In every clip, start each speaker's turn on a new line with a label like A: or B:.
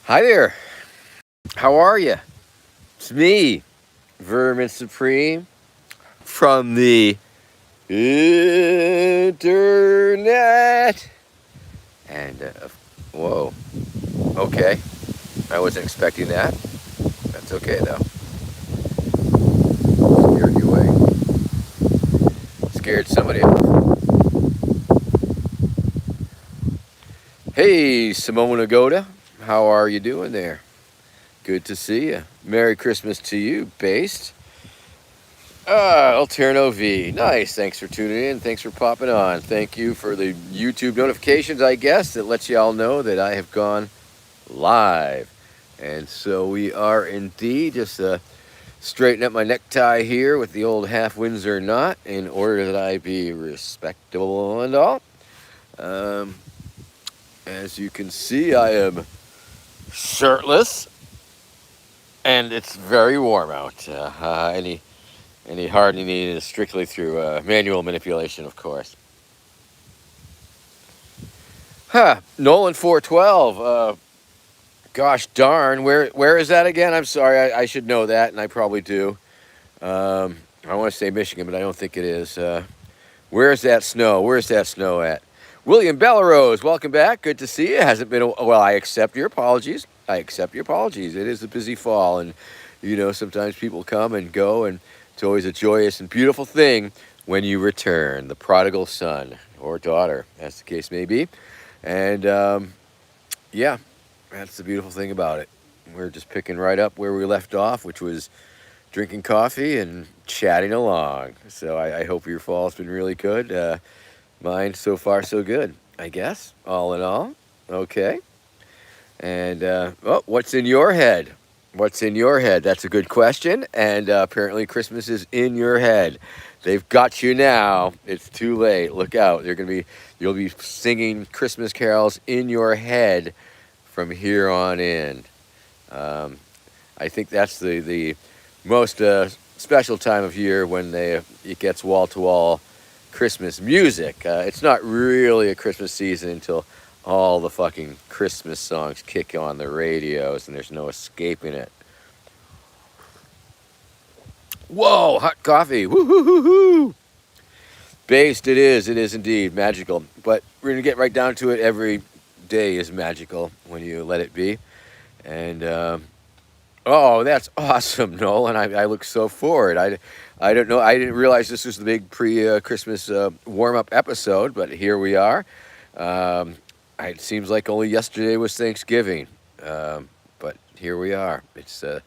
A: Hi there. How are you? It's me, Vermin Supreme, from the internet. And, whoa, okay. I wasn't expecting that. That's okay, though. Scared you away. Scared somebody off. Hey, Simone Agoda. How are you doing there? Good to see you. Merry Christmas to you, based. Alterno V. Nice. Thanks for tuning in. Thanks for popping on. Thank you for the YouTube notifications, I guess, that lets you all know that I have gone live. And so we are indeed just straightening up my necktie here with the old half Windsor knot in order that I be respectable and all. Um, as you can see, I am shirtless and it's very warm out. Any hardening is strictly through manual manipulation, of course. Nolan 412. Gosh darn, where is that again? I'm sorry, I should know that, and I probably do. I want to say Michigan, but I don't think it is. Where's that snow? Where's that snow at? William Bellarose, welcome back. Good to see you. Hasn't been well. I accept your apologies. I accept your apologies. It is a busy fall, and sometimes people come and go, and it's always a joyous and beautiful thing when you return, the prodigal son or daughter, as the case may be. And yeah, that's the beautiful thing about it. We're just picking right up where we left off, which was drinking coffee and chatting along. So I hope your fall's been really good. Mine so far so good, I guess, all in all. Okay. And what's in your head? What's in your head? That's a good question. And apparently Christmas is in your head. They've got you now. It's too late. Look out. You'll be singing Christmas carols in your head from here on in. I think that's the most special time of year when it gets wall-to-wall Christmas music. It's not really a Christmas season until all the fucking Christmas songs kick on the radios and there's no escaping it. Whoa, hot coffee. Woo-hoo-hoo-hoo. Based, it is indeed magical. But we're going to get right down to it. Every day is magical when you let it be. And, oh, that's awesome, Nolan. I look so forward. I don't know. I didn't realize this was the big pre-Christmas warm-up episode, but here we are. It seems like only yesterday was Thanksgiving, but here we are. It's the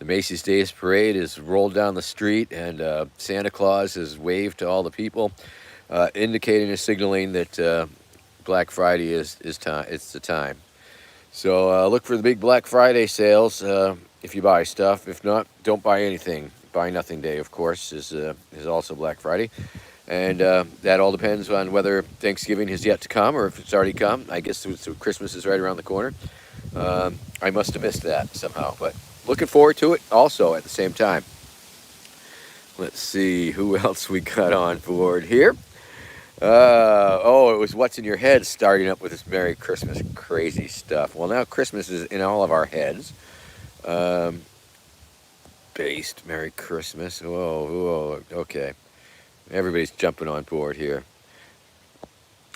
A: Macy's Days Parade is rolled down the street, and Santa Claus has waved to all the people, indicating and signaling that Black Friday is time. It's the time. So look for the big Black Friday sales if you buy stuff. If not, don't buy anything. Buy Nothing Day, of course, is also Black Friday. And that all depends on whether Thanksgiving has yet to come or if it's already come. I guess Christmas is right around the corner. I must have missed that somehow. But looking forward to it also at the same time. Let's see who else we got on board here. It was What's in Your Head starting up with this Merry Christmas crazy stuff. Well, now Christmas is in all of our heads. Based Merry Christmas. Whoa, okay. Everybody's jumping on board here.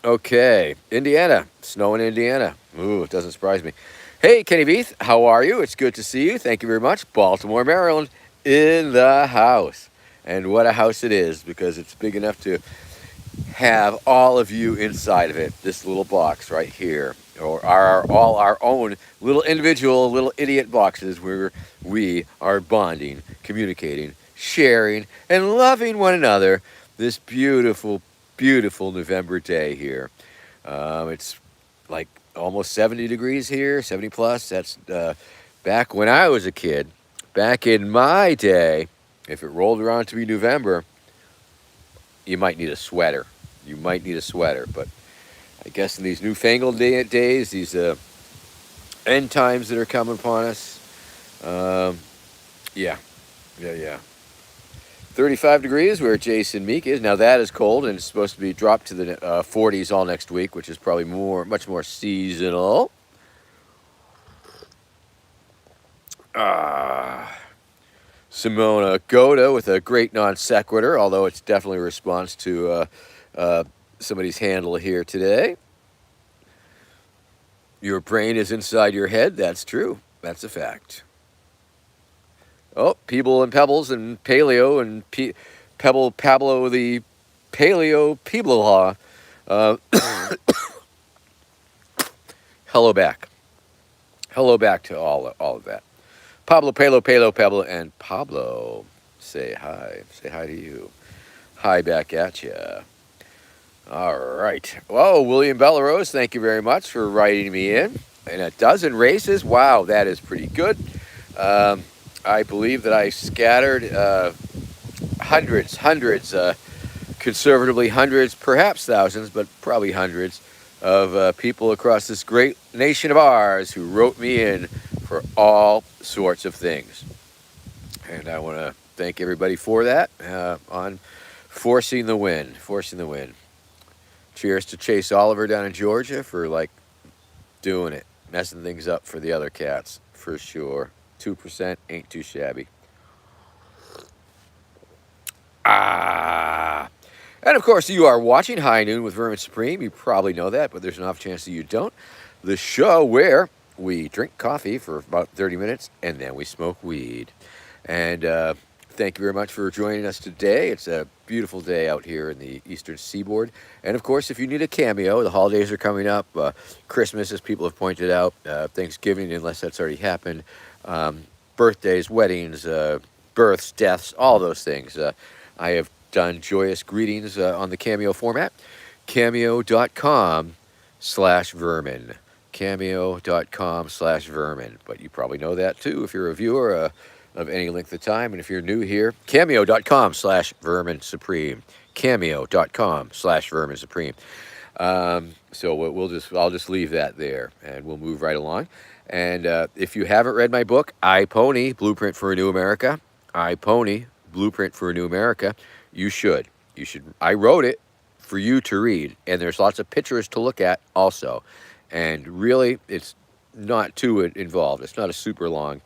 A: Okay, Indiana. Snow in Indiana. Ooh, it doesn't surprise me. Hey, Kenny Veith, how are you? It's good to see you. Thank you very much. Baltimore, Maryland, in the house. And what a house it is, because it's big enough to have all of you inside of it. This little box right here. Or all our own little individual, little idiot boxes where we are bonding, communicating, sharing, and loving one another this beautiful, beautiful November day here. It's like almost 70 degrees here, 70 plus. That's back when I was a kid. Back in my day, if it rolled around to be November, you might need a sweater. But I guess in these newfangled days, these end times that are coming upon us, yeah. 35 degrees where Jason Meek is. Now that is cold and it's supposed to be dropped to the 40s all next week, which is probably much more seasonal. Ah, Simona Goda with a great non sequitur, although it's definitely a response to uh, somebody's handle here today. Your brain is inside your head. That's true. That's a fact. Oh, People and Pebbles and Paleo and Pebble Pablo the Paleo Pebble. Uh, hello back. Hello back to all of that. Pablo, Pablo, and Pablo. Say hi. Say hi to you. Hi back at you. All right. Well, William Bellarose, thank you very much for writing me in. And a dozen races. Wow, that is pretty good. Um, I believe that I scattered hundreds, conservatively hundreds, perhaps thousands, but probably hundreds of people across this great nation of ours who wrote me in for all sorts of things. And I want to thank everybody for that on forcing the win. Forcing the win. Cheers to Chase Oliver down in Georgia for doing it, messing things up for the other cats for sure. 2% ain't too shabby. Ah. And of course, you are watching High Noon with Vermin Supreme. You probably know that, but there's an off chance that you don't. The show where we drink coffee for about 30 minutes and then we smoke weed. And thank you very much for joining us today. It's a beautiful day out here in the eastern seaboard. And of course, if you need a cameo, the holidays are coming up. Christmas, as people have pointed out, Thanksgiving, unless that's already happened, birthdays, weddings, births, deaths, all those things. I have done joyous greetings on the Cameo format. Cameo.com/vermin. Cameo.com/vermin. But you probably know that too if you're a viewer of any length of time. And if you're new here, Cameo.com/vermin supreme. Cameo.com/vermin supreme. So I'll just leave that there and we'll move right along. And if you haven't read my book, I Pony, Blueprint for a New America, I Pony, Blueprint for a New America, you should. You should. I wrote it for you to read, and there's lots of pictures to look at also. And really, it's not too involved. It's not a super long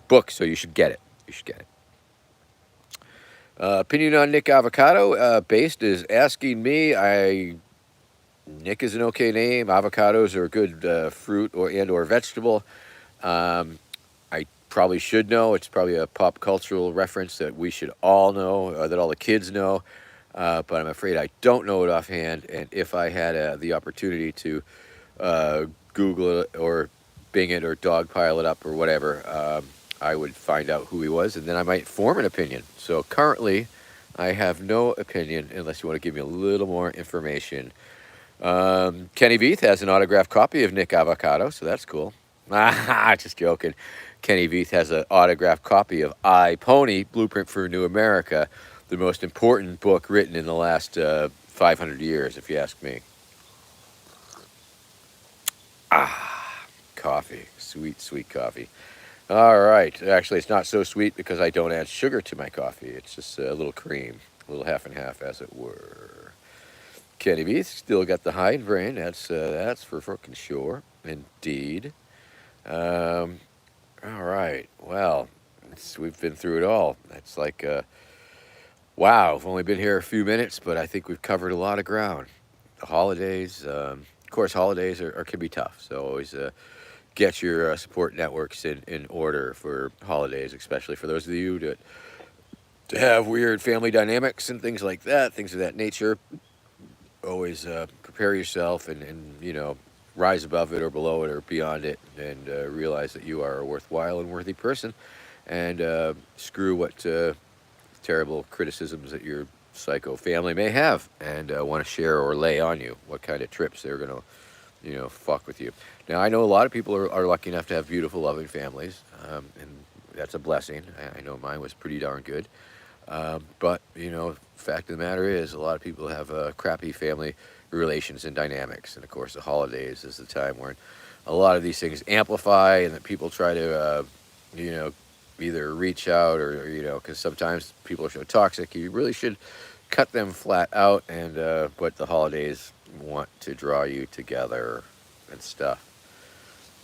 A: book, so you should get it. You should get it. Opinion on Nick Avocado. Based is asking me. Nick is an okay name. Avocados are a good fruit or vegetable. I probably should know. It's probably a pop cultural reference that we should all know, that all the kids know. But I'm afraid I don't know it offhand. And if I had the opportunity to Google it or Bing it or dogpile it up or whatever, I would find out who he was, and then I might form an opinion. So currently, I have no opinion unless you want to give me a little more information. Kenny Veith has an autographed copy of Nick Avocado, so that's cool. Just joking. Kenny Veith has an autographed copy of I Pony, Blueprint for a New America, the most important book written in the last 500 years, if you ask me. Coffee. Sweet, sweet coffee. All right. Actually, it's not so sweet because I don't add sugar to my coffee. It's just a little cream, a little half and half, as it were. Kenny Veith still got the hindbrain. That's for fucking sure. Indeed. All right. Well, we've been through it all. It's wow. I've only been here a few minutes, but I think we've covered a lot of ground. The holidays, of course, holidays can be tough. So always get your support networks in order for holidays, especially for those of you to have weird family dynamics and things like that, things of that nature. Always prepare yourself and rise above it or below it or beyond it, and realize that you are a worthwhile and worthy person, and screw what terrible criticisms that your psycho family may have and want to share or lay on you, what kind of trips they're going to fuck with you. Now, I know a lot of people are lucky enough to have beautiful, loving families, and that's a blessing. I know mine was pretty darn good. But, fact of the matter is, a lot of people have crappy family relations and dynamics. And, of course, the holidays is the time when a lot of these things amplify and that people try to, either reach out or because sometimes people are so toxic, you really should cut them flat out. But the holidays want to draw you together and stuff.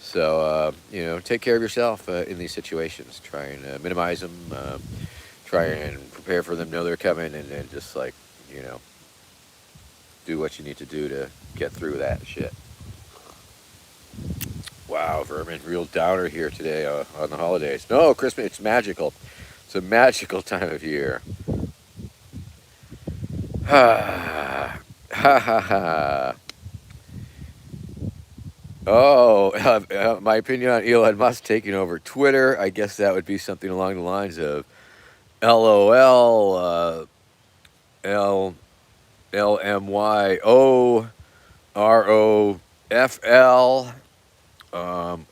A: So, take care of yourself in these situations. Try and minimize them. Try and prepare for them. Know they're coming, and then just like, you know, do what you need to do to get through that shit. Wow, Vermin, real downer here today on the holidays. No, Christmas, it's magical. It's a magical time of year. Ha ha ha ha. Oh, my opinion on Elon Musk taking over Twitter. I guess that would be something along the lines of LOL, L LMYOROFL.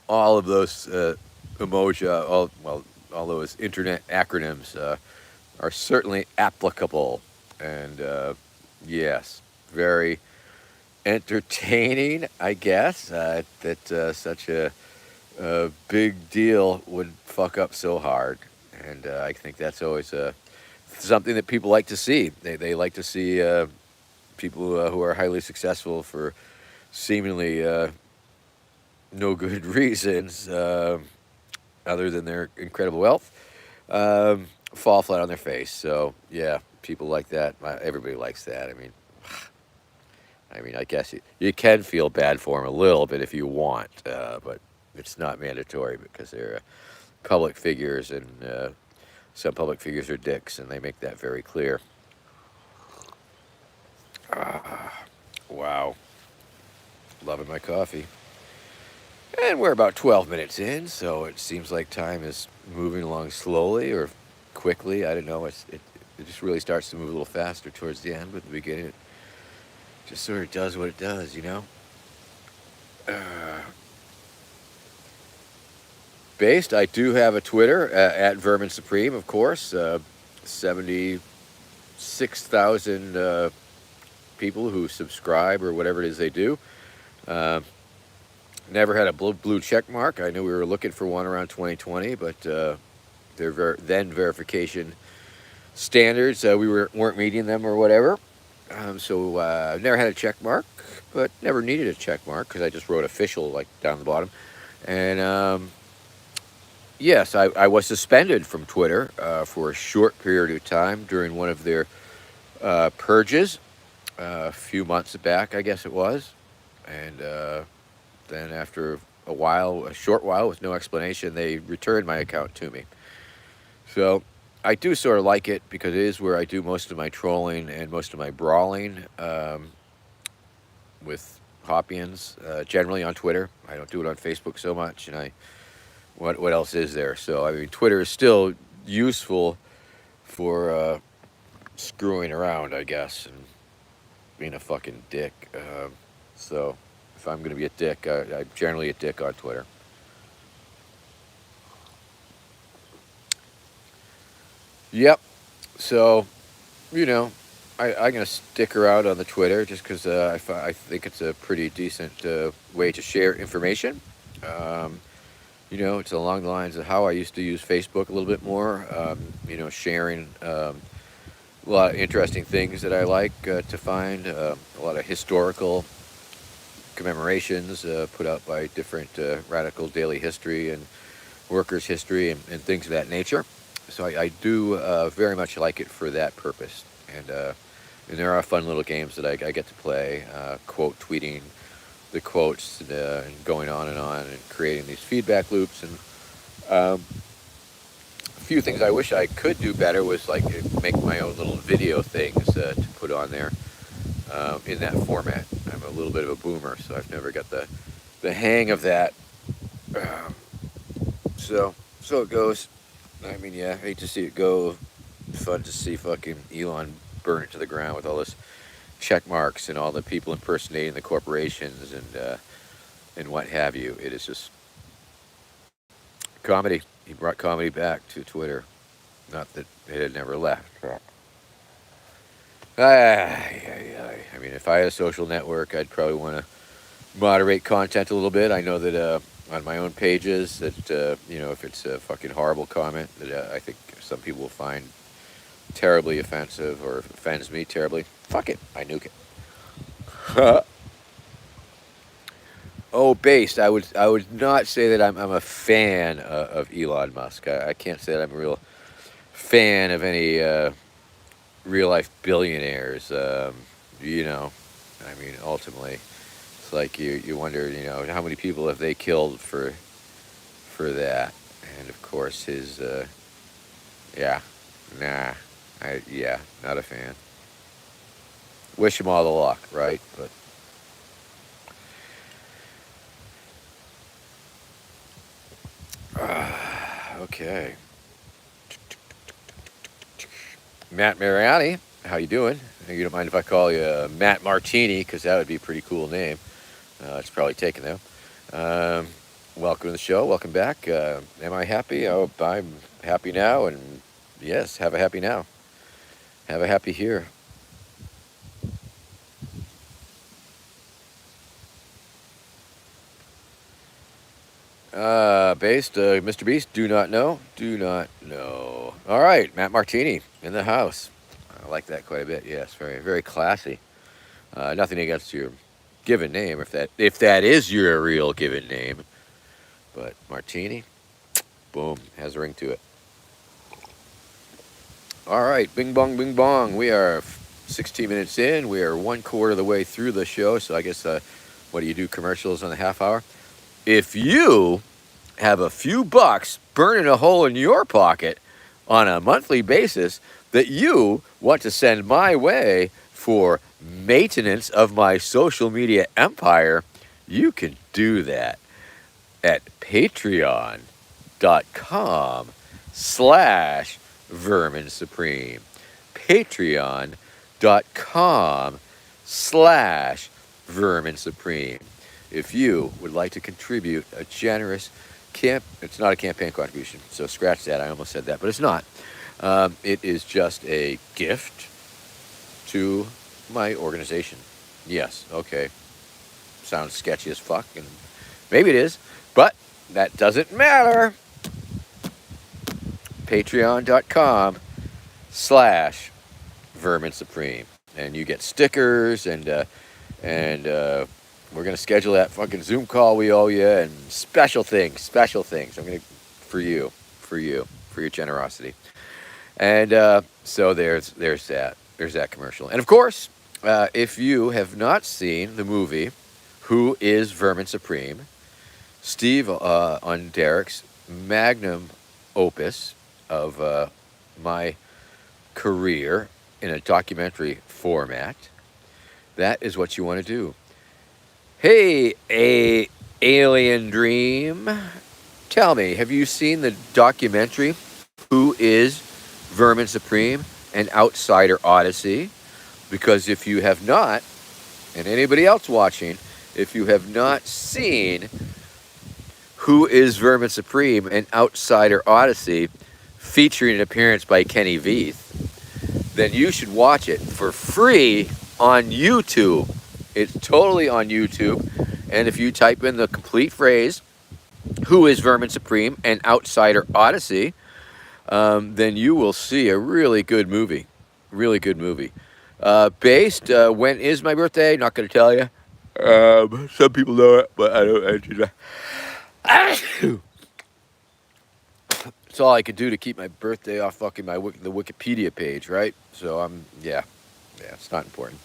A: All of those emoji, all those internet acronyms are certainly applicable, and yes, very entertaining. I guess that such a big deal would fuck up so hard, and I think that's always something that people like to see. They like to see people who are highly successful for seemingly no good reasons other than their incredible wealth fall flat on their face. So yeah, people like that. Everybody likes that. I guess you can feel bad for them a little bit if you want, but it's not mandatory because they're public figures, and some public figures are dicks, and they make that very clear. Wow, loving my coffee. And we're about 12 minutes in, so it seems like time is moving along slowly or quickly. I don't know. It just really starts to move a little faster towards the end, but at the beginning it just sort of does what it does, you know? Based, I do have a Twitter at Vermin Supreme, of course. 76,000 people who subscribe or whatever it is they do. Never had a blue check mark. I knew we were looking for one around 2020, but their then verification standards, weren't meeting them or whatever. So I've never had a check mark, but never needed a check mark because I just wrote official like down the bottom. And yes, I was suspended from Twitter for a short period of time during one of their purges a few months back, I guess it was. And then after a short while, with no explanation, they returned my account to me. So I do sort of like it because it is where I do most of my trolling and most of my brawling with Hoppians, generally on Twitter. I don't do it on Facebook so much, and what else is there? So I mean, Twitter is still useful for screwing around, I guess, and being a fucking dick. So if I'm gonna be a dick, I'm generally a dick on Twitter. Yep. So, you know, I'm going to stick around on the Twitter just because I think it's a pretty decent way to share information. Um, it's along the lines of how I used to use Facebook a little bit more, sharing a lot of interesting things that I like to find, a lot of historical commemorations put out by different radical daily history and workers' history and things of that nature. So I do very much like it for that purpose. And there are fun little games that I get to play, quote tweeting the quotes and going on and creating these feedback loops. And a few things I wish I could do better was like make my own little video things to put on there in that format. I'm a little bit of a boomer, so I've never got the hang of that. Um, so it goes. I mean, yeah, I hate to see it go. Fun to see fucking Elon burn it to the ground with all this check marks and all the people impersonating the corporations and what have you. It is just comedy. He brought comedy back to Twitter. Not that it had never left. I mean, if I had a social network, I'd probably want to moderate content a little bit. I know that on my own pages that if it's a fucking horrible comment that I think some people will find terribly offensive or offends me terribly, fuck it, I nuke it. Oh, based. I would not say that I'm a fan of Elon Musk. I can't say that I'm a real fan of any real life billionaires. You know, I mean, ultimately, it's like you wonder, how many people have they killed for that? And of course, his yeah, nah, yeah, not a fan. Wish him all the luck, right? But okay, Matt Mariani, how you doing? You don't mind if I call you Matt Martini, because that would be a pretty cool name. It's probably taken though. Um, Welcome to the show. Welcome back. Am I happy? Oh, I'm happy now, and yes, have a happy now. Have a happy here. Based, Mr. Beast, do not know. Do not know. All right, Matt Martini in the house. I like that quite a bit. Yes, very, very classy. Nothing against your given name, if that is your real given name, but Martini, boom, has a ring to it. All right, bing bong, bing bong. We are 16 minutes in. We are one quarter of the way through the show. So I guess, what do you do? Commercials on the half hour. If you have a few bucks burning a hole in your pocket on a monthly basis that you want to send my way for maintenance of my social media empire, you can do that at patreon.com/Vermin Supreme. Patreon.com/Vermin Supreme. If you would like to contribute a generous it's not a campaign contribution, so scratch that. I almost said that, but it's not. It is just a gift to my organization. Yes, okay. Sounds sketchy as fuck, and maybe it is, but that doesn't matter. Patreon.com/Vermin Supreme, and you get stickers, and we're gonna schedule that fucking Zoom call we owe you, and special things. I'm gonna for your generosity, and so there's that commercial, and of course, if you have not seen the movie Who is Vermin Supreme, Steve on Derek's magnum opus of my career in a documentary format, that is what you want to do. Hey, Alien Dream, tell me, have you seen the documentary Who is Vermin Supreme? An Outsider Odyssey? Because if you have not, and anybody else watching, if you have not seen Who is Vermin Supreme? An Outsider Odyssey, featuring an appearance by Kenny Veith, then you should watch it for free on YouTube. It's totally on YouTube. And if you type in the complete phrase, Who is Vermin Supreme? An Outsider Odyssey, then you will see a really good movie. Really good movie. Based, when is my birthday? Not going to tell you. Some people know it, but I don't. It's all I could do to keep my birthday off fucking the Wikipedia page, right? So yeah, it's not important.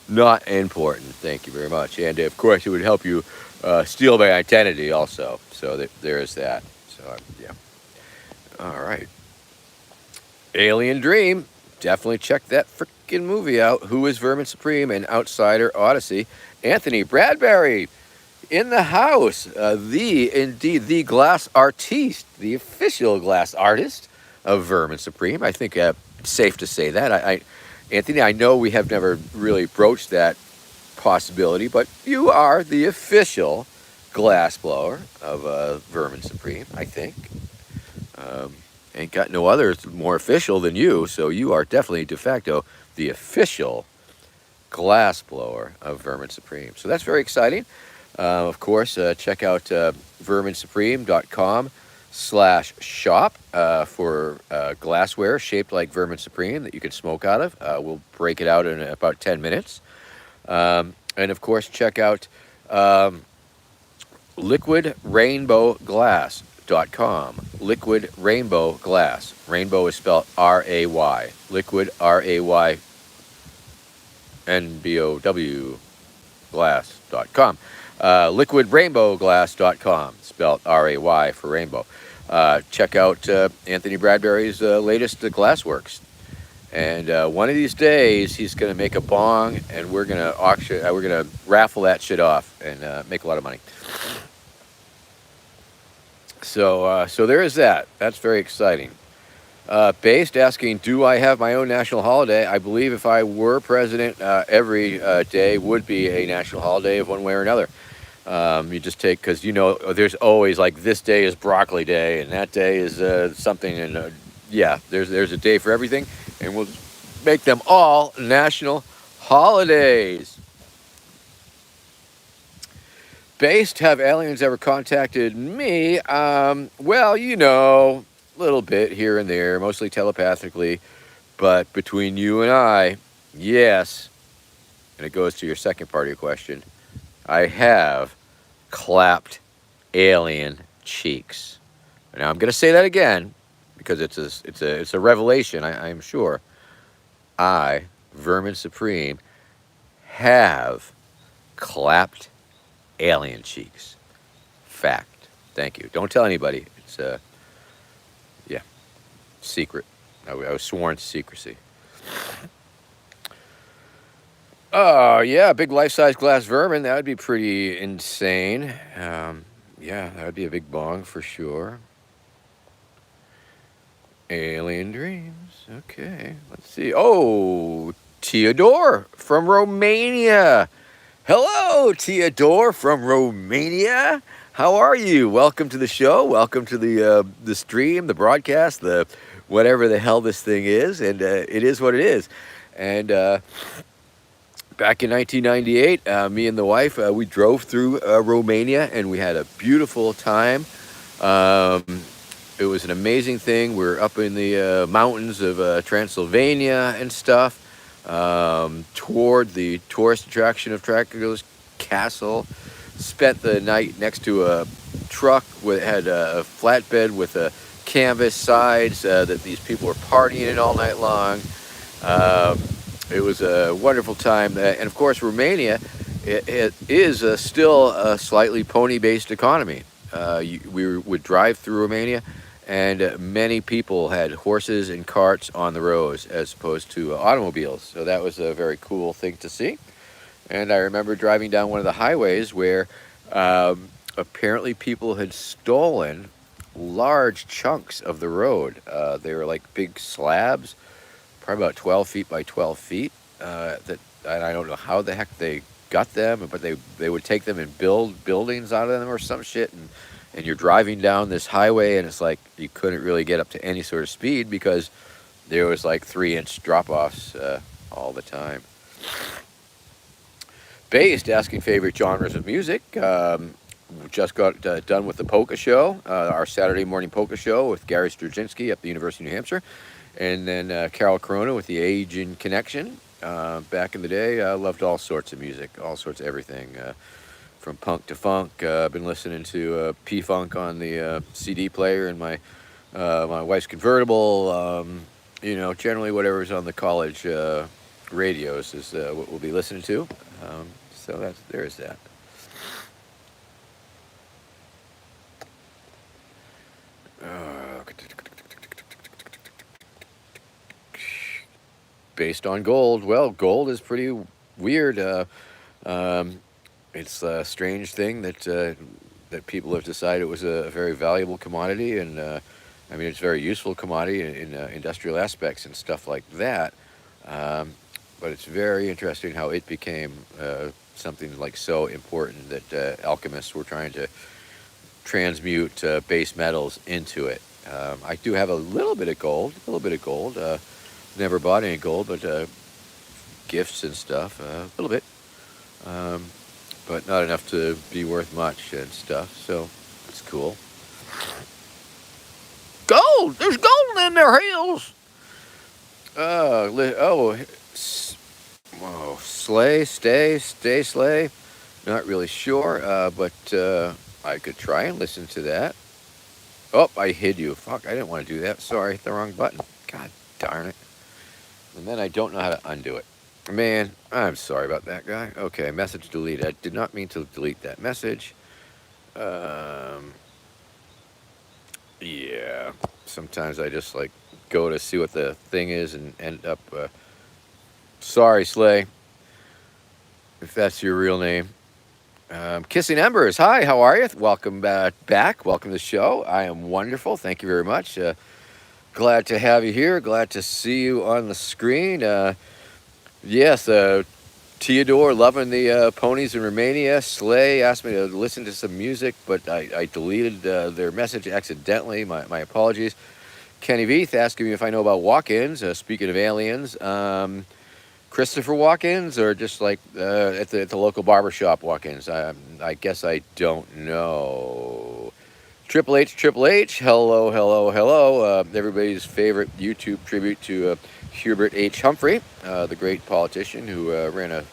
A: Not important. Thank you very much. And of course, it would help you steal my identity also. So there is that. So yeah. All right. Alien Dream. Definitely check that freaking movie out. Who is Vermin Supreme? An Outsider Odyssey. Anthony Bradbury in the house. The glass artiste, the official glass artist of Vermin Supreme. I think it's safe to say that. Anthony, I know we have never really broached that possibility, but you are the official glass blower of Vermin Supreme, I think. Ain't got no others more official than you, so you are definitely de facto the official glass blower of Vermin Supreme. So that's very exciting. Of course, check out verminsupreme.com/shop for glassware shaped like Vermin Supreme that you can smoke out of. We'll break it out in about 10 minutes. And of course, check out liquidrainbowglass.com. Liquid Rainbow Glass. Rainbow is spelled R-A-Y. Liquid RAYNBOW glass.com. Liquidrainbowglass.com, spelled R-A-Y for rainbow. Check out Anthony Bradbury's latest glassworks. And one of these days, he's going to make a bong, and we're going to auction. We're going to raffle that shit off and make a lot of money. So there is that. That's very exciting. Based asking, do I have my own national holiday? I believe if I were president, every day would be a national holiday of one way or another. You just take, because there's always like this day is broccoli day and that day is something, and yeah, there's a day for everything, and we'll make them all national holidays. Based, have aliens ever contacted me? Well, a little bit here and there, mostly telepathically, but between you and I, yes, and it goes to your second part of your question, I have clapped alien cheeks. Now I'm going to say that again because it's a revelation. I am sure. I, Vermin Supreme, have clapped alien cheeks. Fact. Thank you. Don't tell anybody. It's yeah, secret. I was sworn to secrecy. Oh yeah, big life-size glass vermin. That would be pretty insane. Yeah, that would be a big bong for sure. Alien dreams. Okay, let's see. Oh, Theodore from Romania. Hello, Theodore from Romania. How are you? Welcome to the show. Welcome to the stream, the broadcast, the whatever the hell this thing is, and it is what it is. And back in 1998, me and the wife, we drove through Romania, and we had a beautiful time. It was an amazing thing. We're up in the mountains of Transylvania and stuff, toward the tourist attraction of Dracula's castle. Spent the night next to a truck that had a flatbed with a canvas sides that these people were partying in all night long. It was a wonderful time. And of course, Romania, it is still a slightly pony-based economy. We would drive through Romania, and many people had horses and carts on the roads as opposed to automobiles. So that was a very cool thing to see. And I remember driving down one of the highways where apparently people had stolen large chunks of the road. They were like big slabs, probably about 12 feet by 12 feet. And I don't know how the heck they got them, but they would take them and build buildings out of them or some shit. And you're driving down this highway, and it's like you couldn't really get up to any sort of speed because there was like 3-inch drop-offs all the time. Based, asking favorite genres of music. Just got done with the polka show, our Saturday morning polka show with Gary Sturzinski at the University of New Hampshire. And then Carol Corona with the Age in Connection. Back in the day, I loved all sorts of music, all sorts of everything. From punk to funk. I've been listening to P-Funk on the CD player in my wife's convertible. Generally whatever's on the college radios is what we'll be listening to. So there's that. Based on gold. Well, gold is pretty weird. It's a strange thing that people have decided was a very valuable commodity, and it's a very useful commodity in industrial aspects and stuff like that. But it's very interesting how it became something like so important that alchemists were trying to transmute base metals into it. I do have a little bit of gold. Never bought any gold, but gifts and stuff, a little bit. But not enough to be worth much and stuff, so it's cool. Gold! There's gold in their hills! Slay, stay, slay. Not really sure, but I could try and listen to that. Oh, I hid you. Fuck, I didn't want to do that. Sorry, hit the wrong button. God darn it. And then I don't know how to undo it. Man, I'm sorry about that, guy. Okay, message deleted. I did not mean to delete that message. Um, yeah. Sometimes I just like go to see what the thing is and end up. Sorry, Slay, if that's your real name. Kissing Embers. Hi, how are you? Welcome back. Welcome to the show. I am wonderful. Thank you very much. Glad to have you here. Glad to see you on the screen. Yes, Theodore, loving the ponies in Romania. Slay asked me to listen to some music, but I deleted their message accidentally. My apologies. Kenny Veith asking me if I know about walk-ins. Speaking of aliens, Christopher walk-ins or just like at the local barbershop walk-ins? I guess I don't know. Triple H, Triple H, hello, hello, hello. Everybody's favorite YouTube tribute to Hubert H. Humphrey, the great politician who ran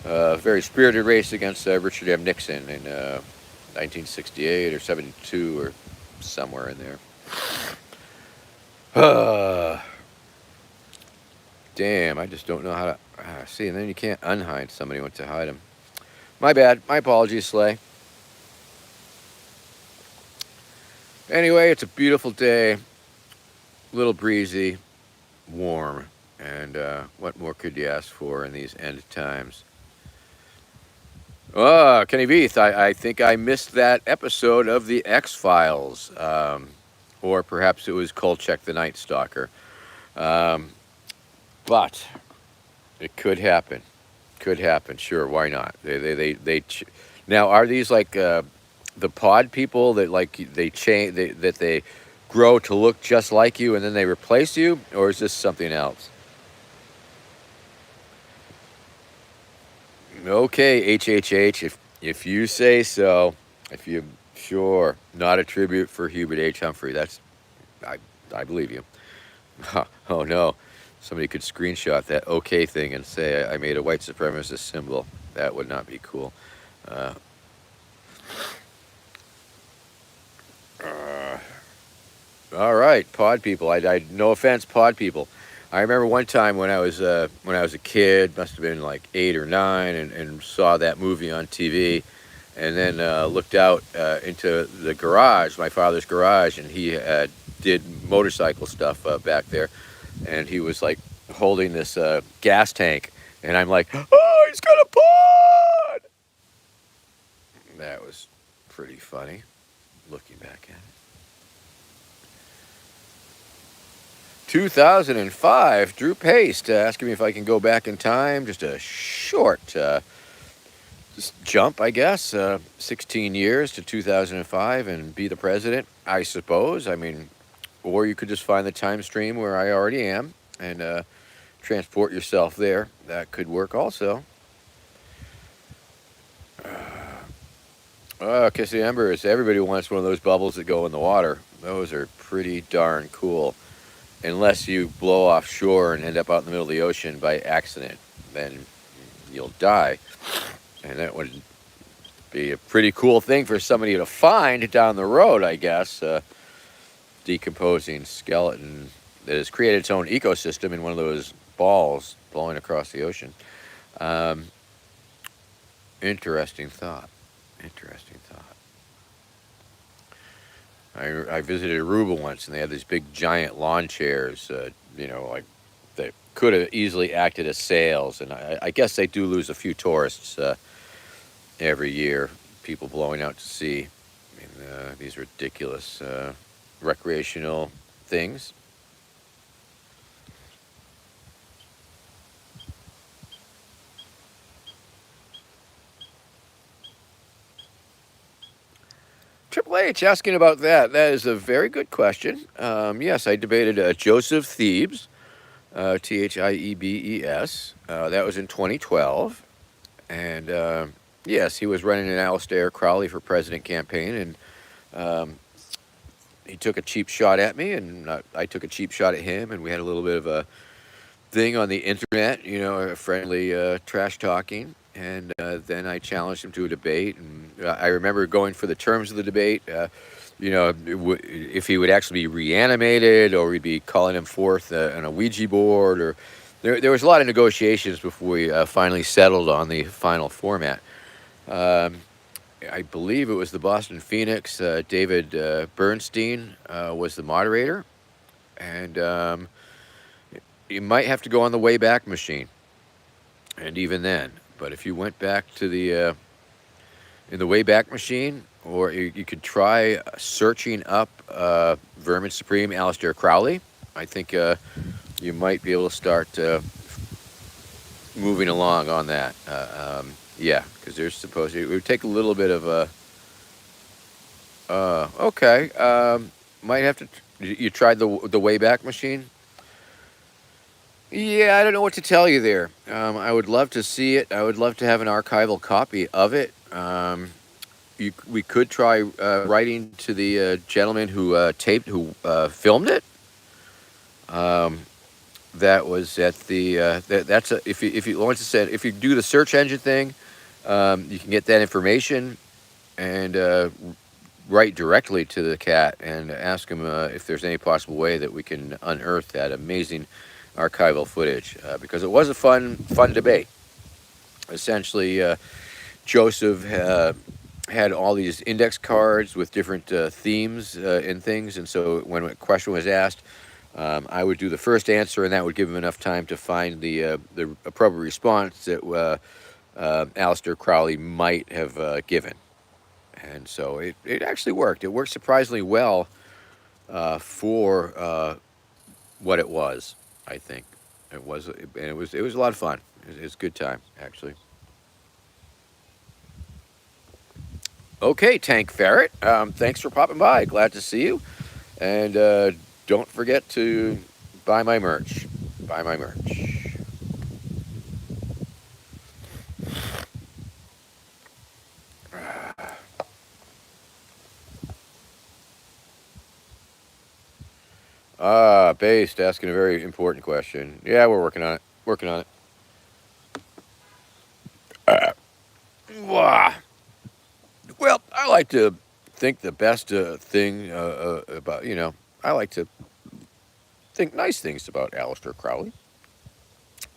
A: a very spirited race against Richard M. Nixon in 1968 or 72 or somewhere in there. Damn, I just don't know how to see. And then you can't unhide somebody once you hide them. My bad. My apologies, Slay. Anyway, it's a beautiful day. A little breezy, warm. And what more could you ask for in these end times? Oh, Kenny Veith, I think I missed that episode of The X-Files. Or perhaps it was Kolchak the Night Stalker. But it could happen. Could happen. Sure, why not? Now, are these like the pod people that like they change that they grow to look just like you and then they replace you, or is this something else? Okay, HHH, if you say so, if you sure, not a tribute for Hubert H. Humphrey. I believe you. Oh no, somebody could screenshot that okay thing and say I made a white supremacist symbol. That would not be cool. Uh, all right, pod people. I no offense, pod people. I remember one time when I was a kid, must have been like 8 or 9, and saw that movie on TV, and then looked out into the garage, my father's garage, and he did motorcycle stuff back there, and he was like holding this gas tank, and I'm like, oh, he's got a pod. That was pretty funny, looking back at it. 2005, Drew Paste asking me if I can go back in time. Just a short just jump, I guess. 16 years to 2005 and be the president, I suppose. I mean, or you could just find the time stream where I already am and transport yourself there. That could work also. Kiss the Embers. Everybody wants one of those bubbles that go in the water. Those are pretty darn cool. Unless you blow offshore and end up out in the middle of the ocean by accident, then you'll die. And that would be a pretty cool thing for somebody to find down the road, I guess. Decomposing skeleton that has created its own ecosystem in one of those balls blowing across the ocean. Interesting thought. Interesting thought. I visited Aruba once, and they had these big, giant lawn chairs, like that could have easily acted as sails. And I guess they do lose a few tourists every year, people blowing out to sea. I mean, these ridiculous recreational things. Triple H asking about that. That is a very good question. Yes, I debated Joseph Thebes, Thiebes. That was in 2012. And yes, he was running an Aleister Crowley for president campaign. And he took a cheap shot at me, and I took a cheap shot at him. And we had a little bit of a thing on the internet, a friendly trash talking. And then I challenged him to a debate, and I remember going for the terms of the debate. If he would actually be reanimated, or we'd be calling him forth on a Ouija board, or there was a lot of negotiations before we finally settled on the final format. Um, I believe it was the Boston Phoenix. David Bernstein was the moderator, and you might have to go on the Wayback Machine, and even then. But if you went back to the in the Wayback Machine, or you could try searching up Vermin Supreme, Aleister Crowley. I think you might be able to start moving along on that. Yeah, because there's supposed to, it would take a little bit of a. Okay, might have to. You tried the Wayback Machine? Yeah, I don't know what to tell you there. I would love to see it. I would love to have an archival copy of it. We could try writing to the gentleman who filmed it. That was at the that's a, if you want to say, if you do the search engine thing, you can get that information and write directly to the cat and ask him if there's any possible way that we can unearth that amazing archival footage, because it was a fun debate. Essentially, Joseph had all these index cards with different themes and things, and so when a question was asked, I would do the first answer, and that would give him enough time to find the appropriate response that Aleister Crowley might have given. And so it actually worked. It worked surprisingly well for what it was. I think it was a lot of fun. It was a good time, actually. Okay, Tank Ferret. Thanks for popping by. Glad to see you. And don't forget to buy my merch. Buy my merch. Based, asking a very important question. Yeah, we're working on it. Working on it. Wah. Well, I like to think the best thing about, I like to think nice things about Aleister Crowley,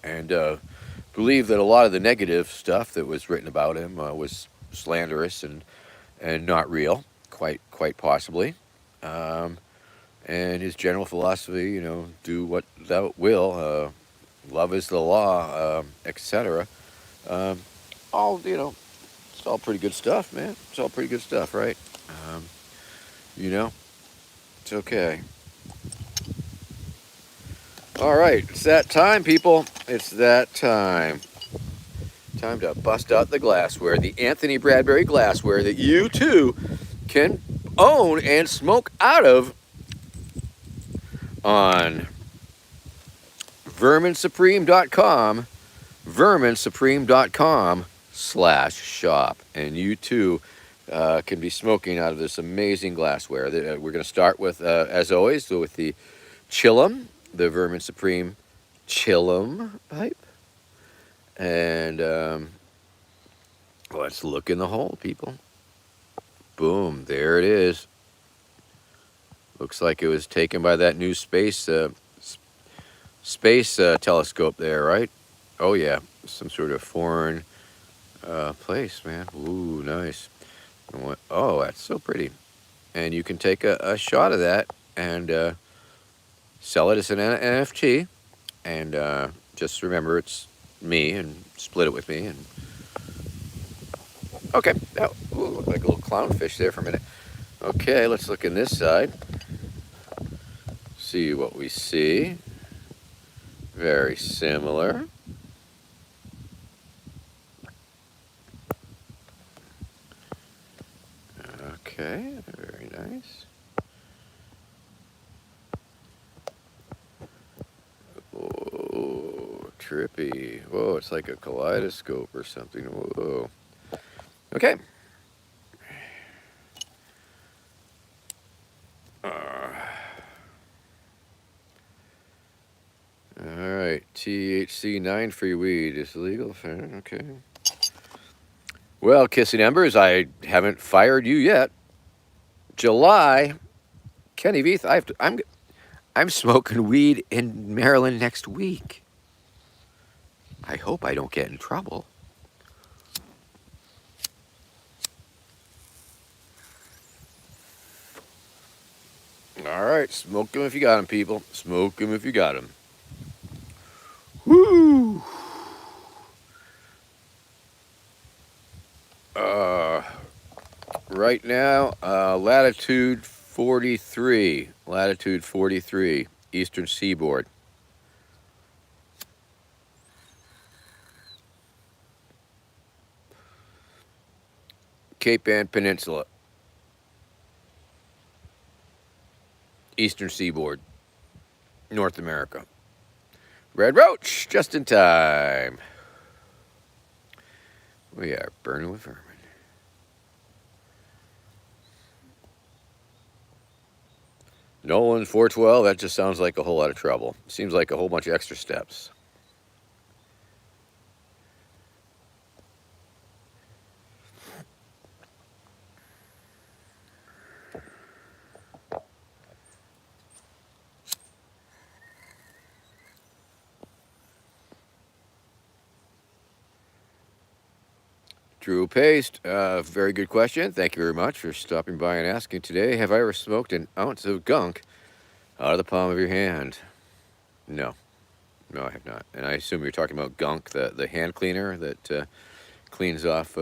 A: and believe that a lot of the negative stuff that was written about him was slanderous and not real, quite possibly. Um, and his general philosophy, do what thou will, love is the law, etc. Um, all it's all pretty good stuff, man. It's all pretty good stuff, right? Um, you know, it's okay. All right, it's that time, people. It's that time. Time to bust out the glassware, the Anthony Bradbury glassware that you too can own and smoke out of on verminsupreme.com, verminsupreme.com/shop. And you too can be smoking out of this amazing glassware. We're going to start with, as always, with the Chillum, the Vermin Supreme Chillum pipe. And let's look in the hole, people. Boom, there it is. Looks like it was taken by that new space telescope there, right? Oh yeah, some sort of foreign place, man. Ooh, nice. Oh, that's so pretty. And you can take a shot of that and sell it as an NFT. And just remember, it's me, and split it with me. And okay, oh, ooh, looked like a little clownfish there for a minute. Okay, let's look in this side. See what we see. Very similar. Okay, very nice. Oh, trippy. Whoa, it's like a kaleidoscope or something. Whoa. Okay. All right. THC 9 free weed is legal. Okay. Well, Kissing Embers, I haven't fired you yet. July, Kenny Veith, I'm smoking weed in Maryland next week. I hope I don't get in trouble. All right, smoke them if you got them, people. Smoke them if you got them. Woo! Right now, latitude 43. Latitude 43, eastern seaboard. Cape Ann Peninsula. Eastern seaboard. North America. Red Roach, just in time. We are burning with vermin. Nolan 412, that just sounds like a whole lot of trouble. Seems like a whole bunch of extra steps. Drew Paste, very good question. Thank you very much for stopping by and asking today. Have I ever smoked an ounce of gunk out of the palm of your hand? No. No, I have not. And I assume you're talking about gunk, the hand cleaner that cleans off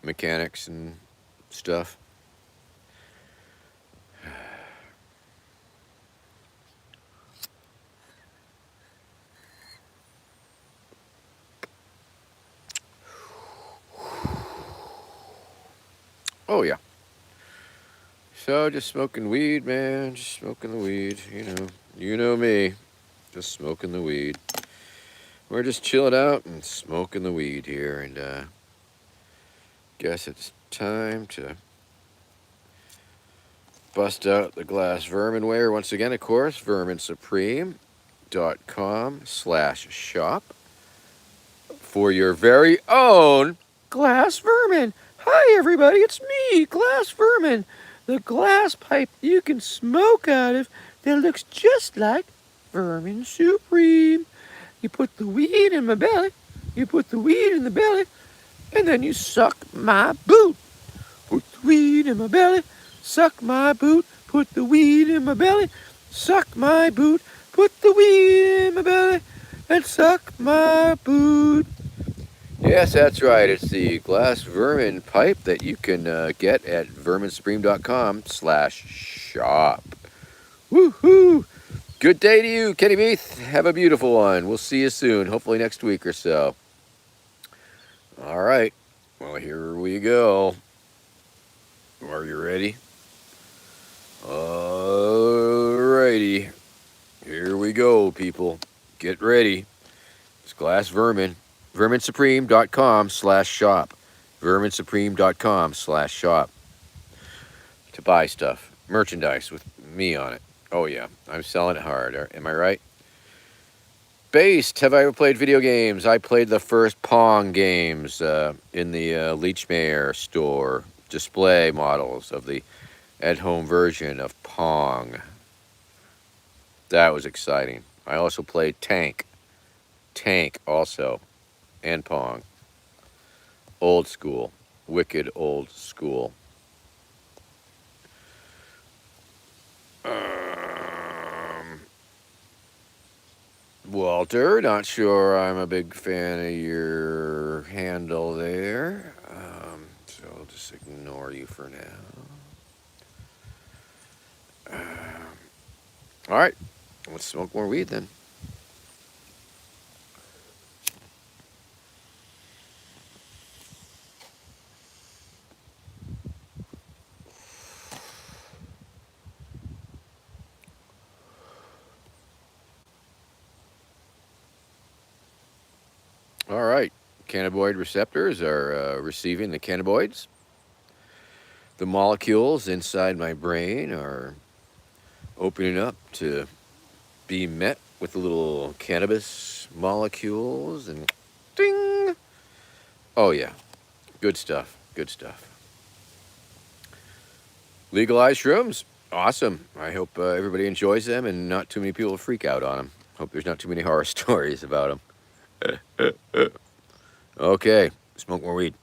A: mechanics and stuff. Oh, yeah. So, just smoking weed, man. Just smoking the weed. You know me. Just smoking the weed. We're just chilling out and smoking the weed here. And guess it's time to bust out the glass verminware once again, of course. Verminsupreme.com/shop for your very own glass vermin. Hi, everybody. It's me, Glass Vermin. The glass pipe you can smoke out of that looks just like Vermin Supreme. You put the weed in my belly, you put the weed in the belly, and then you suck my boot. Put the weed in my belly, suck my boot, put the weed in my belly, suck my boot, put the weed in my belly, and suck my boot. Yes, that's right. It's the glass vermin pipe that you can get at verminsupreme.com/shop. Woohoo! Good day to you, Kenny Beath. Have a beautiful one. We'll see you soon, hopefully next week or so. All right. Well, here we go. Are you ready? Alrighty. Here we go, people. Get ready. It's glass vermin. verminsupreme.com/shop. verminsupreme.com/shop to buy stuff, merchandise with me on it. Oh yeah, I'm selling it hard. Am I right? Based, have I ever played video games? I played the first Pong games in the Leechmere store. Display models of the at-home version of Pong. That was exciting. I also played Tank also, and Pong. Old school, wicked old school. Walter, not sure I'm a big fan of your handle there, so I'll just ignore you for now. All right, let's smoke more weed then. All right, cannabinoid receptors are receiving the cannabinoids. The molecules inside my brain are opening up to be met with the little cannabis molecules and ding. Oh yeah, Good stuff. Good stuff. Legalized shrooms. Awesome. I hope everybody enjoys them and not too many people freak out on them. Hope there's not too many horror stories about them. Okay, smoke more weed.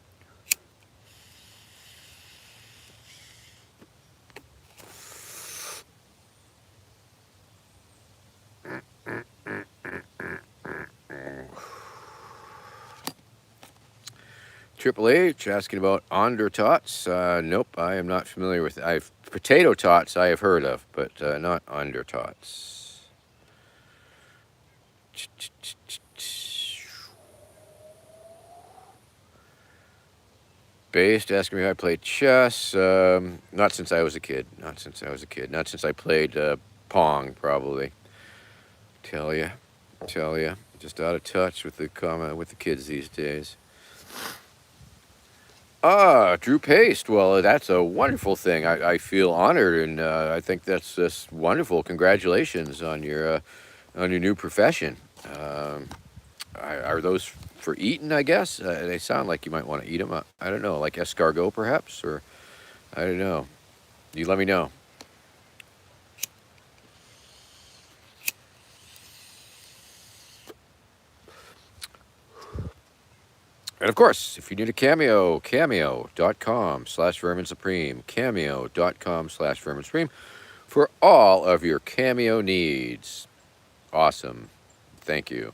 A: Triple H asking about Ondertots. Nope, I am not familiar with. I've potato tots I have heard of, but not Ondertots. Based asking me if I played chess. Not since I was a kid. Not since I was a kid. Not since I played Pong, probably. Tell ya. Just out of touch with the kids these days. Drew Paste. Well, that's a wonderful thing. I feel honored, and I think that's just wonderful. Congratulations on your new profession. Are those for eating? I guess they sound like you might want to eat them. I don't know, like escargot, perhaps, or I don't know. You let me know. And of course, if you need a cameo, cameo.com/Vermin Supreme, cameo.com/Vermin Supreme for all of your cameo needs. Awesome. Thank you.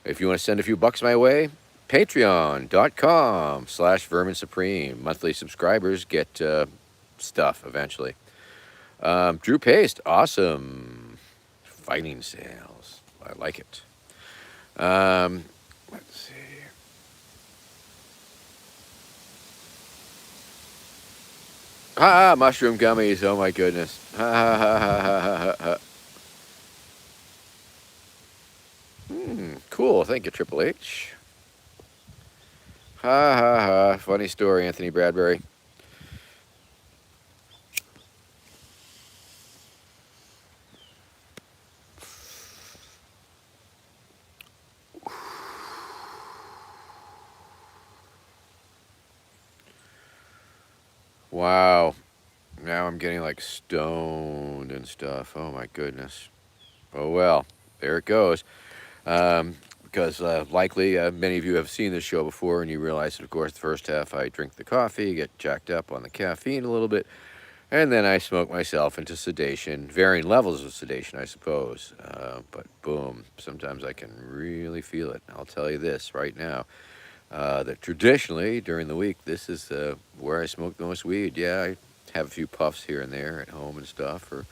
A: If you want to send a few bucks my way, patreon.com/Vermin Supreme. Monthly subscribers get stuff eventually. Drew Paste, awesome. Fighting sales. I like it. Let's see. Mushroom gummies. Oh my goodness. Cool. Thank you, Triple H. Funny story, Anthony Bradbury. Wow. Now I'm getting like stoned and stuff. Oh my goodness. Oh well. There it goes. Because likely many of you have seen this show before, and you realize that, of course, the first half I drink the coffee, get jacked up on the caffeine a little bit, and then I smoke myself into sedation, varying levels of sedation, I suppose. But boom, sometimes I can really feel it. I'll tell you this right now, that traditionally during the week, this is where I smoke the most weed. Yeah, I have a few puffs here and there at home and stuff, or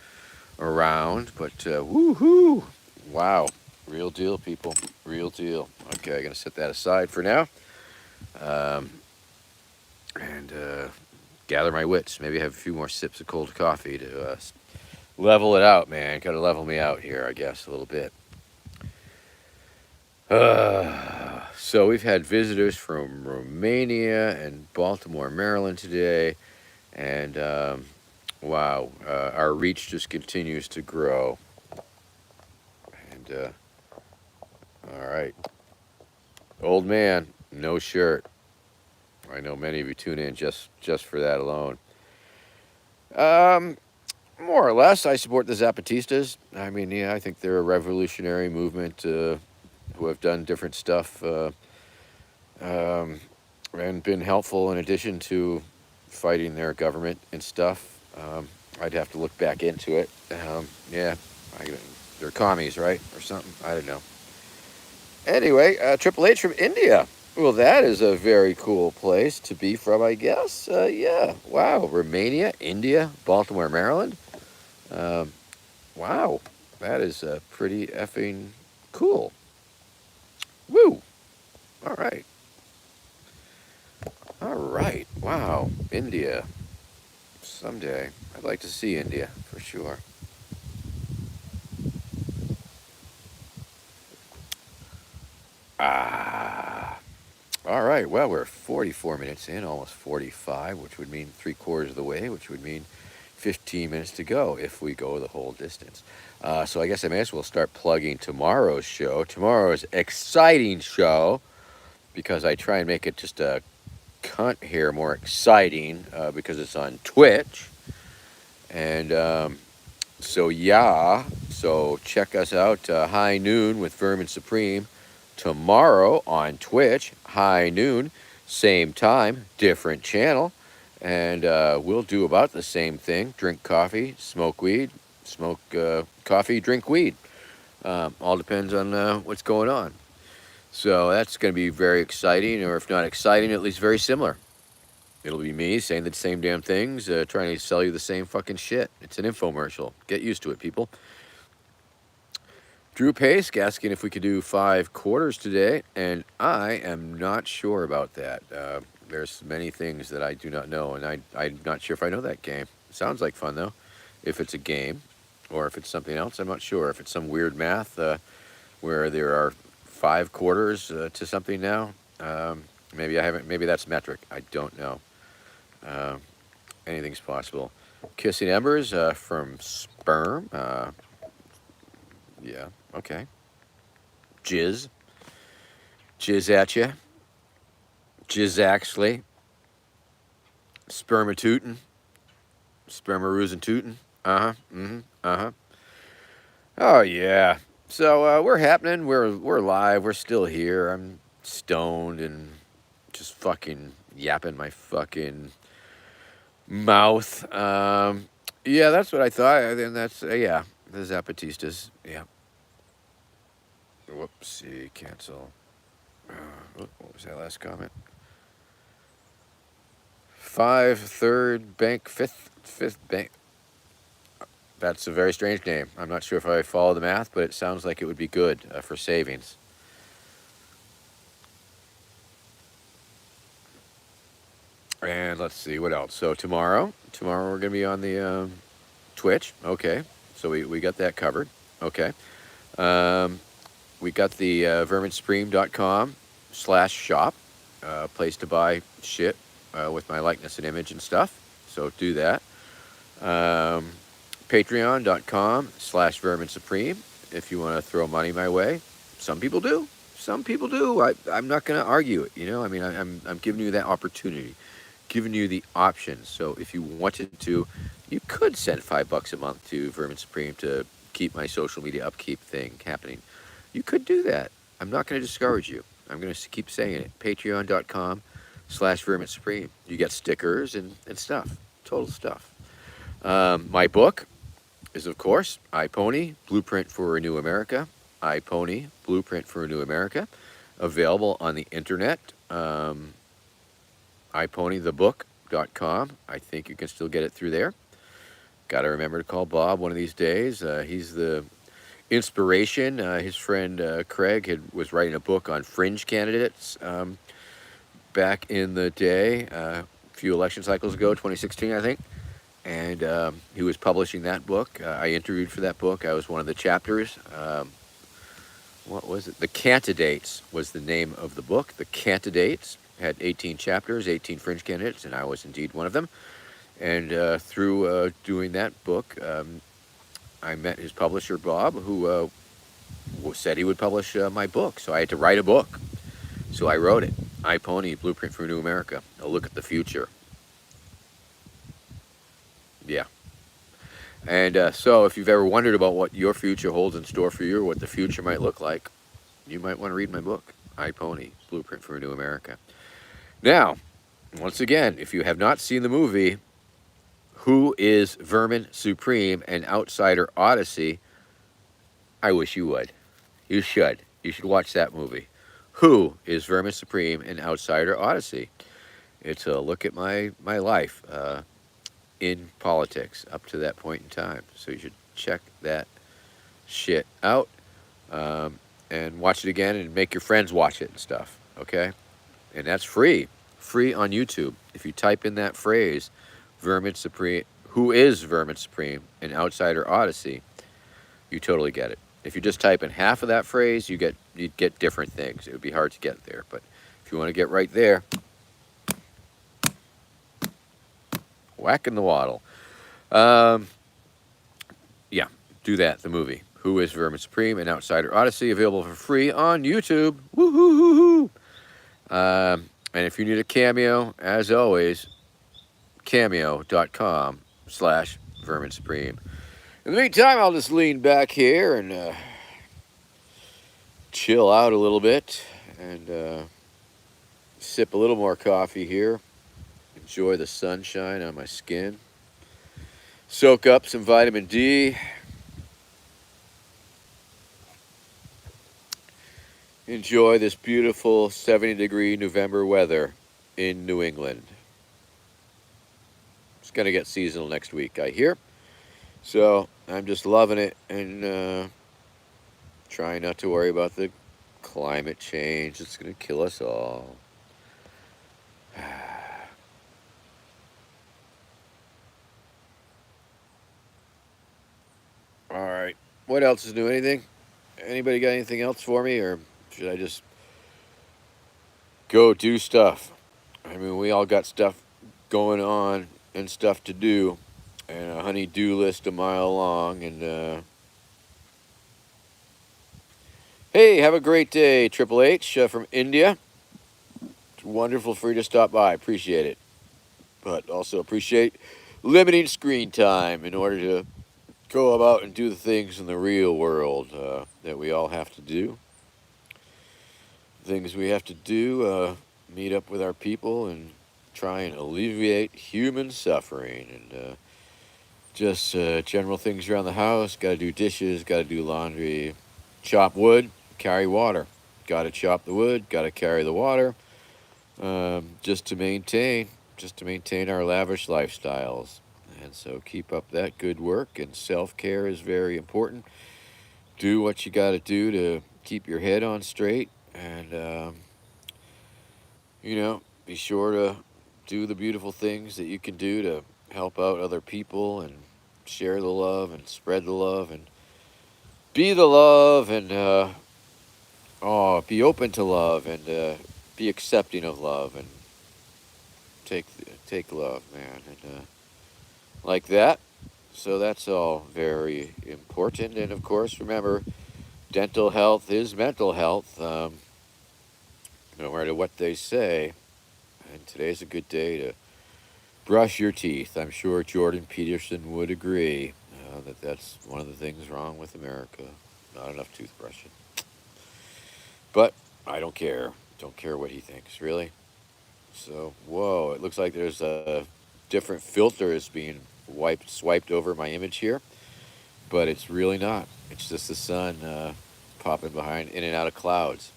A: around, but woohoo! Wow. Real deal, people. Real deal. Okay, I'm going to set that aside for now. And gather my wits. Maybe have a few more sips of cold coffee to level it out, man. Got to level me out here, I guess, a little bit. So we've had visitors from Romania and Baltimore, Maryland today. And wow, our reach just continues to grow. And all right. Old man, no shirt. I know many of you tune in just for that alone. More or less, I support the Zapatistas. I mean, yeah, I think they're a revolutionary movement who have done different stuff and been helpful in addition to fighting their government and stuff. I'd have to look back into it. Yeah, they're commies, right? Or something. I don't know. Anyway, Triple H from India. Well, that is a very cool place to be from, I guess. Yeah. Wow. Romania, India, Baltimore, Maryland. Wow. That is pretty effing cool. Woo. All right. All right. Wow. India. Someday. I'd like to see India for sure. All right, well, we're 44 minutes in, almost 45, which would mean 3/4 of the way, which would mean 15 minutes to go if we go the whole distance. So I guess I may as well start plugging tomorrow's show. Tomorrow's exciting show, because I try and make it just a cunt here more exciting because it's on Twitch. And so, yeah. So, check us out high noon with Vermin Supreme tomorrow on Twitch, high noon, same time, different channel. And we'll do about the same thing: drink coffee, smoke weed, smoke coffee, drink weed. All depends on what's going on. So that's going to be very exciting, or if not exciting, at least very similar. It'll be me saying the same damn things, trying to sell you the same fucking shit. It's an infomercial. Get used to it, people. Drew Pace asking if we could do 5 quarters today, and I am not sure about that. There's many things that I do not know, and I'm not sure if I know that game. Sounds like fun, though. If it's a game, or if it's something else, I'm not sure. If it's some weird math where there are 5 quarters to something now, maybe I haven't. Maybe that's metric. I don't know. Anything's possible. Kissing Embers from Sperm. Yeah, okay. Jizz. Jizz at ya. Jizz actually. Spermatootin. Spermaroosin tootin. Uh-huh. Mm-hmm. Uh-huh. Oh yeah. So we're happening. We're live. We're still here. I'm stoned and just fucking yapping my fucking mouth. Yeah, that's what I thought. And that's yeah, the Zapatistas. Yeah. Whoopsie, cancel. What was that last comment? 5 third bank, fifth bank. That's a very strange name. I'm not sure if I follow the math, but it sounds like it would be good for savings. And let's see what else. So tomorrow we're gonna be on the Twitch. Okay, so we got that covered. Okay, we got the verminsupreme.com/shop, place to buy shit with my likeness and image and stuff. So do that. Patreon.com/verminsupreme if you want to throw money my way. Some people do. Some people do. I'm not going to argue it. You know, I mean, I'm giving you that opportunity, giving you the options. So if you wanted to, you could send $5 a month to Vermin Supreme to keep my social media upkeep thing happening. You could do that. I'm not going to discourage you. I'm going to keep saying it. Patreon.com/Vermin Supreme. You get stickers and stuff. Total stuff. My book is, of course, iPony, Blueprint for a New America. iPony, Blueprint for a New America. Available on the internet. iPonythebook.com. I think you can still get it through there. Got to remember to call Bob one of these days. He's the inspiration. His friend Craig was writing a book on fringe candidates back in the day, a few election cycles ago, 2016, I think. And he was publishing that book. I interviewed for that book. I was one of the chapters. What was it? The Candidates was the name of the book. The Candidates had 18 chapters, 18 fringe candidates, and I was indeed one of them. And through doing that book, I met his publisher, Bob, who said he would publish my book. So I had to write a book. So I wrote it. iPony, Blueprint for a New America. A look at the future. Yeah. And so if you've ever wondered about what your future holds in store for you or what the future might look like, you might want to read my book, iPony, Blueprint for a New America. Now, once again, if you have not seen the movie, Who is Vermin Supreme? An Outsider Odyssey, I wish you would. You should. You should watch that movie. Who is Vermin Supreme? An Outsider Odyssey. It's a look at my life in politics up to that point in time. So you should check that shit out and watch it again and make your friends watch it and stuff. Okay? And that's free. Free on YouTube. If you type in that phrase, Vermin Supreme, Who is Vermin Supreme? An Outsider Odyssey, you totally get it. If you just type in half of that phrase, you'd get different things. It would be hard to get there. But if you want to get right there, whacking the waddle. Yeah, do that, the movie. Who is Vermin Supreme? An Outsider Odyssey, available for free on YouTube. Woo-hoo-hoo-hoo. And if you need a cameo, as always, cameo.com/Vermin Supreme. In the meantime, I'll just lean back here and chill out a little bit and sip a little more coffee here. Enjoy the sunshine on my skin. Soak up some vitamin D. Enjoy this beautiful 70-degree November weather in New England. It's going to get seasonal next week, I hear. So I'm just loving it and trying not to worry about the climate change. It's going to kill us all. All right. What else is new? Anything? Anybody got anything else for me, or should I just go do stuff? I mean, we all got stuff going on and stuff to do, and a honey-do list a mile long. And hey, have a great day, Triple H from India. It's wonderful for you to stop by. Appreciate it, but also appreciate limiting screen time in order to go about and do the things in the real world that we all have to do. Things we have to do, meet up with our people and try and alleviate human suffering and just general things around the house. Got to do dishes, got to do laundry, chop wood, carry water. Got to chop the wood, got to carry the water, just to maintain our lavish lifestyles. And so keep up that good work, and self-care is very important. Do what you got to do to keep your head on straight, and be sure to do the beautiful things that you can do to help out other people and share the love and spread the love and be the love and be open to love and be accepting of love and take love, man, and like that. So that's all very important. And of course, remember, dental health is mental health, no matter what they say. And today's a good day to brush your teeth. I'm sure Jordan Peterson would agree that that's one of the things wrong with America. Not enough toothbrushing. But I don't care. Don't care what he thinks, really. So, whoa, it looks like there's a different filter is being swiped over my image here. But it's really not. It's just the sun popping behind in and out of clouds.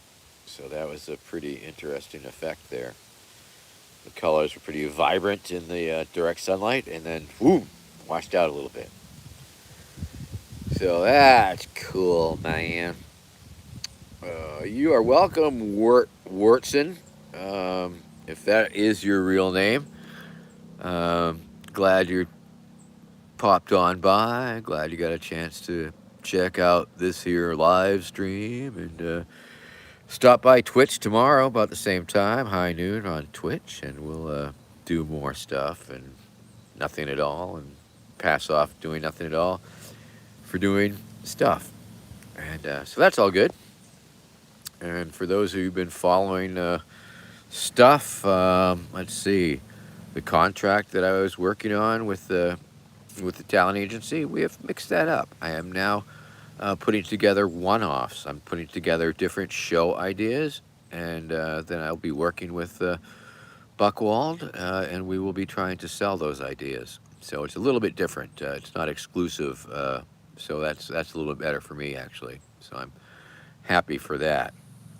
A: So that was a pretty interesting effect there. The colors were pretty vibrant in the direct sunlight, and then, boom, washed out a little bit. So that's cool, man. You are welcome, Wurtson, if that is your real name. Glad you popped on by. Glad you got a chance to check out this here live stream, and stop by Twitch tomorrow about the same time, high noon on Twitch, and we'll do more stuff and nothing at all, and pass off doing nothing at all for doing stuff. And so that's all good. And for those who've been following stuff, let's see, the contract that I was working on with the talent agency, we have mixed that up. I am now putting together one-offs. I'm putting together different show ideas, and then I'll be working with Buckwald, and we will be trying to sell those ideas. So it's a little bit different. It's not exclusive, so that's a little bit better for me, actually. So I'm happy for that.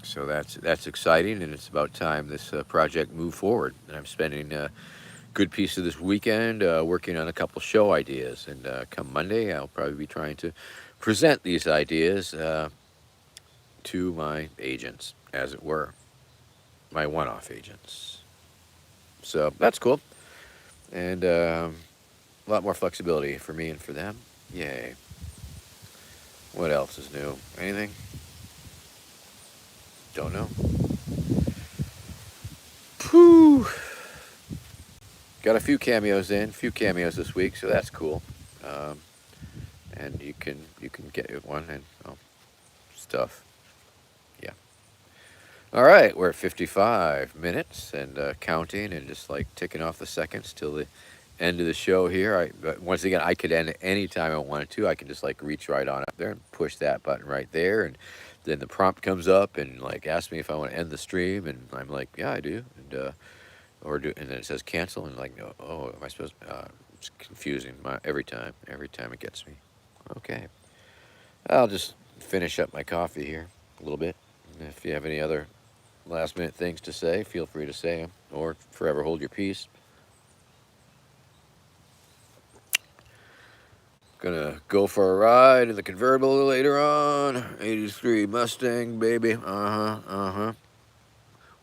A: So that's exciting, and it's about time this project moved forward. And I'm spending a good piece of this weekend working on a couple show ideas, and come Monday, I'll probably be trying to present these ideas to my agents, as it were, my one-off agents. So that's cool, and a lot more flexibility for me and for them. Yay. What else is new? Anything? Don't know. Whew. Got a few cameos this week, so that's cool. And you can get one and stuff. Yeah. All right, we're at 55 minutes and counting and just like ticking off the seconds till the end of the show here. But once again, I could end any time I wanted to. I can just like reach right on up there and push that button right there, and then the prompt comes up and like asks me if I want to end the stream, and I'm like, yeah, I do, and then it says cancel, and like, no, oh, am I supposed? It's confusing every time. Every time it gets me. Okay, I'll just finish up my coffee here a little bit. If you have any other last minute things to say, feel free to say them, or forever hold your peace. Gonna go for a ride in the convertible later on. 83 Mustang, baby. Uh huh.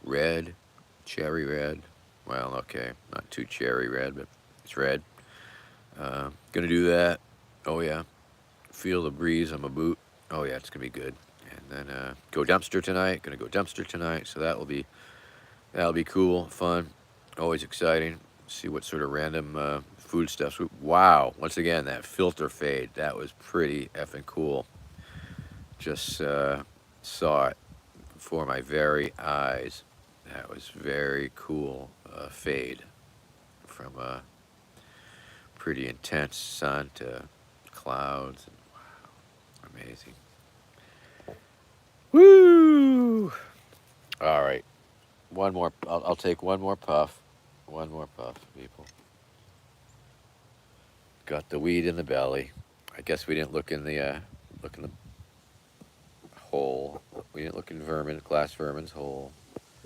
A: Red. Cherry red. Well, okay. Not too cherry red, but it's red. Gonna do that. Oh, yeah. Feel the breeze on my boot. Oh, yeah, it's gonna be good. And then go dumpster tonight. Gonna go dumpster tonight. So that'll be cool, fun, always exciting. See what sort of random foodstuffs. Wow, once again, that filter fade, that was pretty effing cool. Just saw it before my very eyes. That was very cool fade from pretty intense sun to clouds. Wow, amazing. Woo! All right. One more. I'll take one more puff. One more puff, people. Got the weed in the belly. I guess we didn't look in the hole. We didn't look in glass vermin's hole.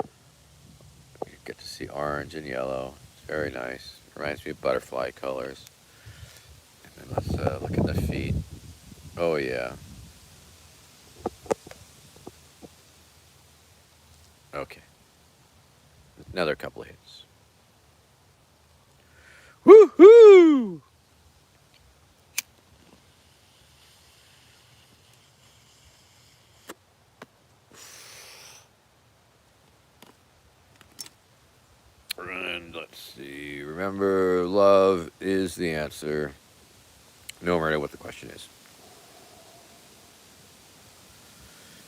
A: You get to see orange and yellow. It's very nice. Reminds me of butterfly colors. And then let's look at the feet. Oh yeah. Okay. Another couple of hits. Woohoo! And let's see. Remember, love is the answer, no matter what the question is.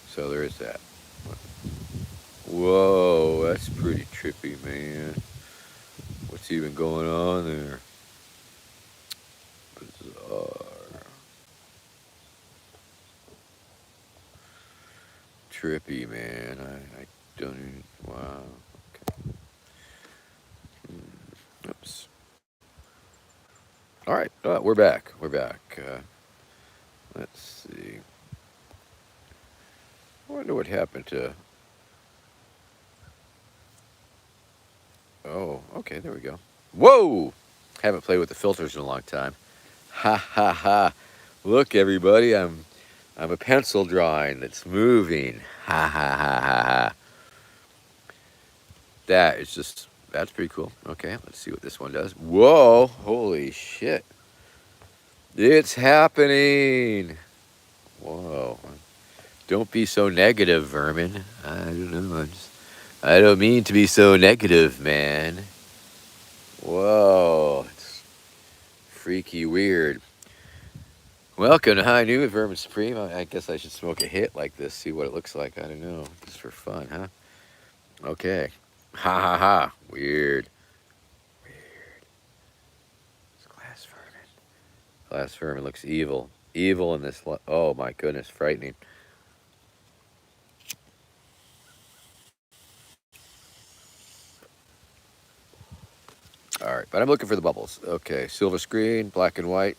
A: So there is that. Whoa, that's pretty trippy, man. What's even going on there? Bizarre. Trippy, man. I don't even. Wow. Okay. Oops. All right. We're back. We're back. Let's see. I wonder what happened to. Oh, okay. There we go. Whoa! Haven't played with the filters in a long time. Ha ha ha! Look, everybody. I'm a pencil drawing that's moving. Ha ha ha ha ha. That's pretty cool. Okay, let's see what this one does. Whoa, holy shit. It's happening. Whoa. Don't be so negative, Vermin. I don't know. I don't mean to be so negative, man. Whoa. It's freaky weird. Welcome to High Noon with Vermin Supreme. I guess I should smoke a hit like this, see what it looks like. I don't know. Just for fun, huh? Okay. Ha ha ha. Weird. Weird. It's glass vermin. Glass vermin looks evil. Evil in this. Oh my goodness, frightening. All right, but I'm looking for the bubbles. Okay, silver screen, black and white.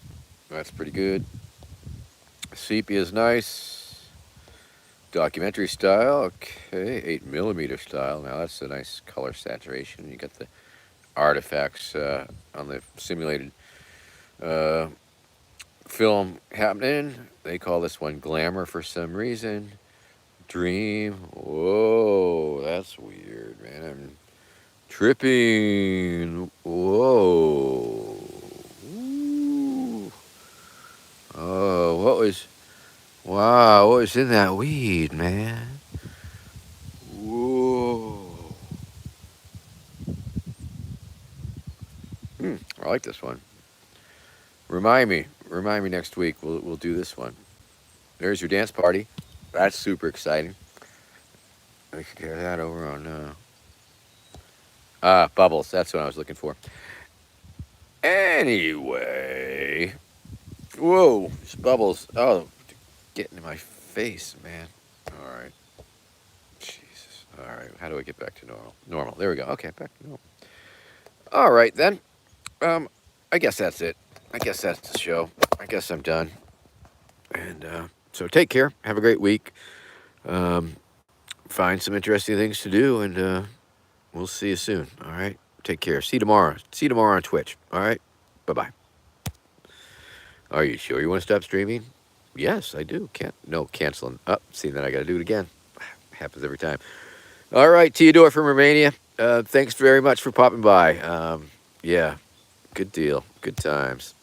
A: That's pretty good. Sepia is nice. Documentary style. Okay, 8mm style. Now that's a nice color saturation. You got the artifacts on the simulated film happening. They call this one glamour for some reason. Dream. Whoa, that's weird, man. I'm tripping. Whoa. Ooh. Oh, wow, what was in that weed, man? Whoa. I like this one. Remind me next week. We'll do this one. There's your dance party. That's super exciting. We could get that over on bubbles. That's what I was looking for. Anyway, whoa, these bubbles. Oh, getting in my face, man. All right, Jesus. All right, how do I get back to normal? Normal. There we go. Okay, back to normal. All right then. I guess that's it. I guess that's the show. I guess I'm done. And so take care. Have a great week. Find some interesting things to do, and we'll see you soon. All right. Take care. See you tomorrow. See you tomorrow on Twitch. All right. Bye bye. Are you sure you want to stop streaming? Yes, I do. No, canceling. Oh, see, then I got to do it again. Happens every time. All right, Theodore from Romania. Thanks very much for popping by. Yeah, good deal. Good times.